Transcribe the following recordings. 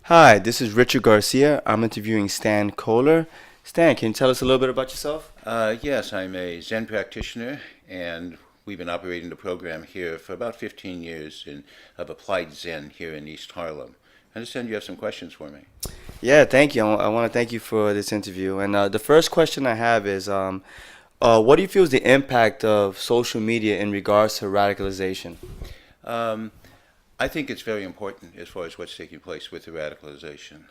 Hi, this is Richard Garcia. I'm interviewing Stan Kohler. Stan, can you tell us a little bit about yourself? Yes, I'm a Zen practitioner, and we've been operating the program here for about 15 years of applied Zen here in East Harlem. I understand you have some questions for me. Yeah, thank you. I want to thank you for this interview. And the first question I have is, what do you feel is the impact of social media in regards to radicalization? Um, I think it's very important as far as what's taking place with the radicalization.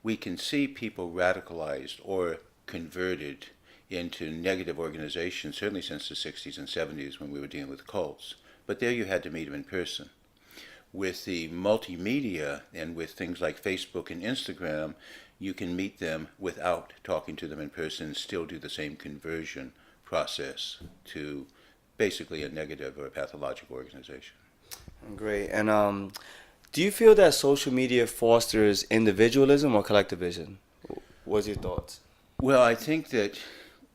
We can see people radicalized or converted into negative organizations, certainly since the 60s and 70s when we were dealing with cults. But there you had to meet them in person. With the multimedia and with things like Facebook and Instagram, you can meet them without talking to them in person and still do the same conversion process to basically a negative or a pathological organization. Great. And do you feel that social media fosters individualism or collectivism? What's your thoughts? Well, I think that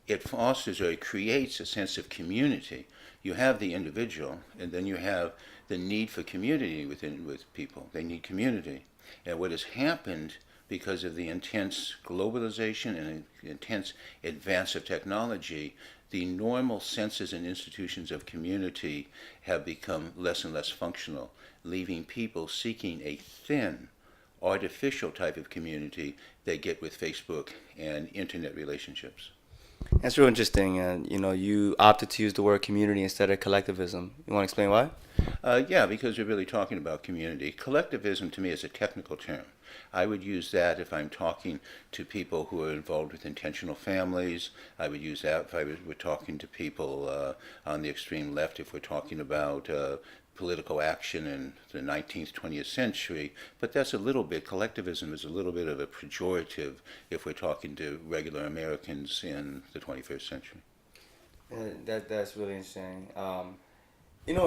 it fosters or it creates a sense of community. You have the individual, and then you have the need for community with people. They need community. And what has happened because of the intense globalization and intense advance of technology, the normal senses and institutions of community have become less and less functional, leaving people seeking a thin, artificial type of community they get with Facebook and internet relationships. That's real interesting. And you opted to use the word community instead of collectivism. You want to explain why? Yeah, because we're really talking about community. Collectivism to me is a technical term. I would use that if I'm talking to people who are involved with intentional families. I would use that if were talking to people on the extreme left, if we're talking about political action in the 19th, 20th century. But that's a little bit, collectivism is a little bit of a pejorative if we're talking to regular Americans in the 21st century. That's really interesting.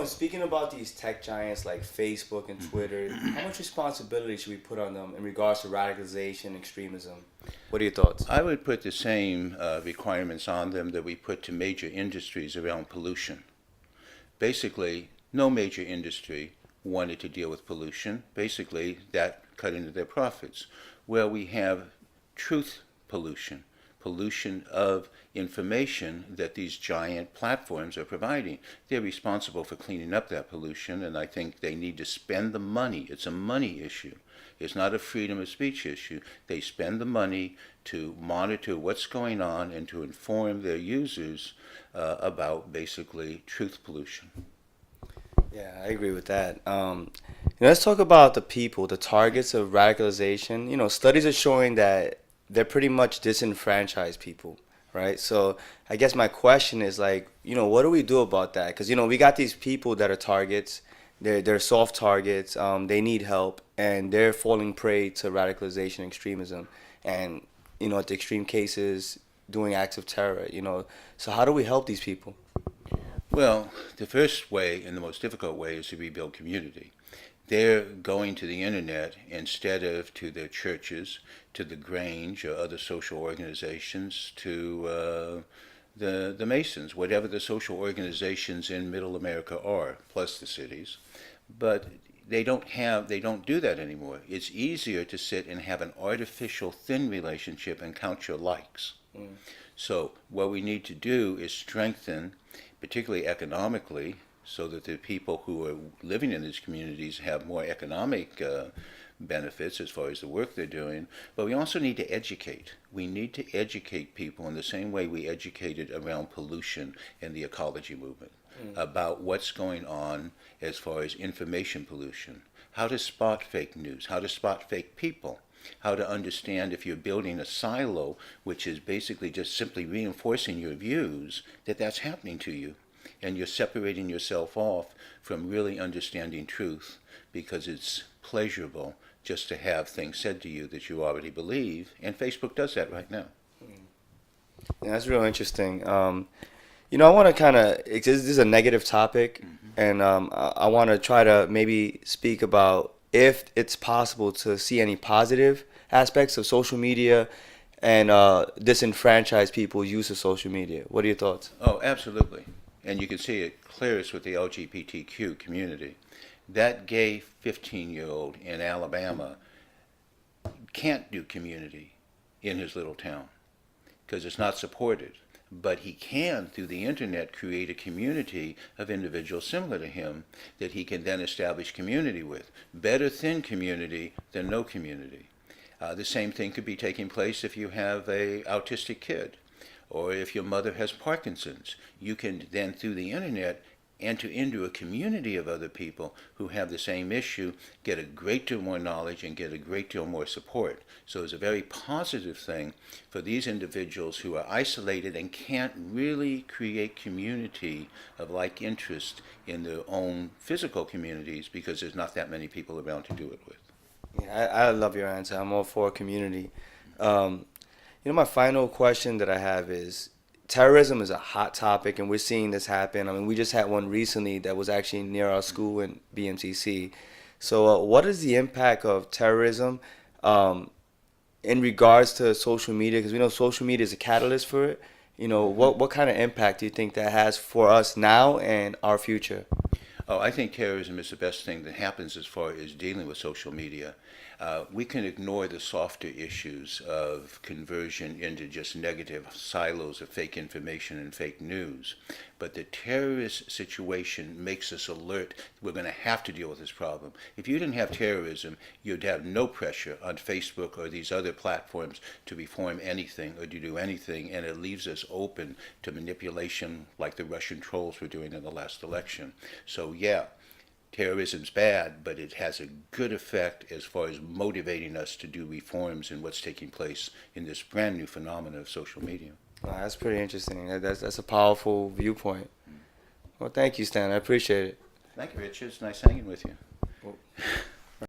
Speaking about these tech giants like Facebook and Twitter, how much responsibility should we put on them in regards to radicalization, extremism? What are your thoughts? I would put the same requirements on them that we put to major industries around pollution. Basically, no major industry wanted to deal with pollution. Basically, that cut into their profits. Well, we have truth pollution, pollution of information that these giant platforms are providing. They're responsible for cleaning up that pollution, and I think they need to spend the money. It's a money issue. It's not a freedom of speech issue. They spend the money to monitor what's going on and to inform their users about basically truth pollution. Yeah, I agree with that. Let's talk about the people, the targets of radicalization. Studies are showing that they're pretty much disenfranchised people, right? So I guess my question is like, what do we do about that? Because we got these people that are targets. They're soft targets. They need help, and they're falling prey to radicalization, extremism, and at the extreme cases, doing acts of terror. So how do we help these people? Well, the first way and the most difficult way is to rebuild community. They're going to the internet instead of to their churches, to the Grange or other social organizations, to the Masons, whatever the social organizations in Middle America are, plus the cities. But they don't do that anymore. It's easier to sit and have an artificial thin relationship and count your likes. Mm. So what we need to do is strengthen, particularly economically, so that the people who are living in these communities have more economic benefits as far as the work they're doing. But we also need to educate. We need to educate people in the same way we educated around pollution and the ecology movement Mm. about what's going on as far as information pollution, how to spot fake news, how to spot fake people, how to understand if you're building a silo, which is basically just simply reinforcing your views, that that's happening to you. And you're separating yourself off from really understanding truth because it's pleasurable just to have things said to you that you already believe. And Facebook does that right now. Yeah, that's real interesting. I want to kind of, this is a negative topic, Mm-hmm. and I want to try to maybe speak about if it's possible to see any positive aspects of social media and disenfranchise people's use of social media. What are your thoughts? Oh, absolutely. And you can see it clearest with the LGBTQ community. That gay 15-year-old in Alabama can't do community in his little town because it's not supported. But he can, through the internet, create a community of individuals similar to him that he can then establish community with. Better thin community than no community. The same thing could be taking place if you have a autistic kid or if your mother has Parkinson's. You can then, through the internet, enter into a community of other people who have the same issue, get a great deal more knowledge, and get a great deal more support. So it's a very positive thing for these individuals who are isolated and can't really create community of like interest in their own physical communities because there's not that many people around to do it with. Yeah, I love your answer. I'm all for community. My final question that I have is, terrorism is a hot topic, and we're seeing this happen. I mean, we just had one recently that was actually near our school in BMCC. So, what is the impact of terrorism in regards to social media? Because we know social media is a catalyst for it. What kind of impact do you think that has for us now and our future? Oh, I think terrorism is the best thing that happens as far as dealing with social media. We can ignore the softer issues of conversion into just negative silos of fake information and fake news. But the terrorist situation makes us alert. We're going to have to deal with this problem. If you didn't have terrorism, you'd have no pressure on Facebook or these other platforms to reform anything or to do anything, and it leaves us open to manipulation like the Russian trolls were doing in the last election. So yeah, terrorism's bad, but it has a good effect as far as motivating us to do reforms in what's taking place in this brand new phenomenon of social media. Wow, that's pretty interesting. That's a powerful viewpoint. Well, thank you, Stan. I appreciate it. Thank you, Richard. It's nice hanging with you. Well,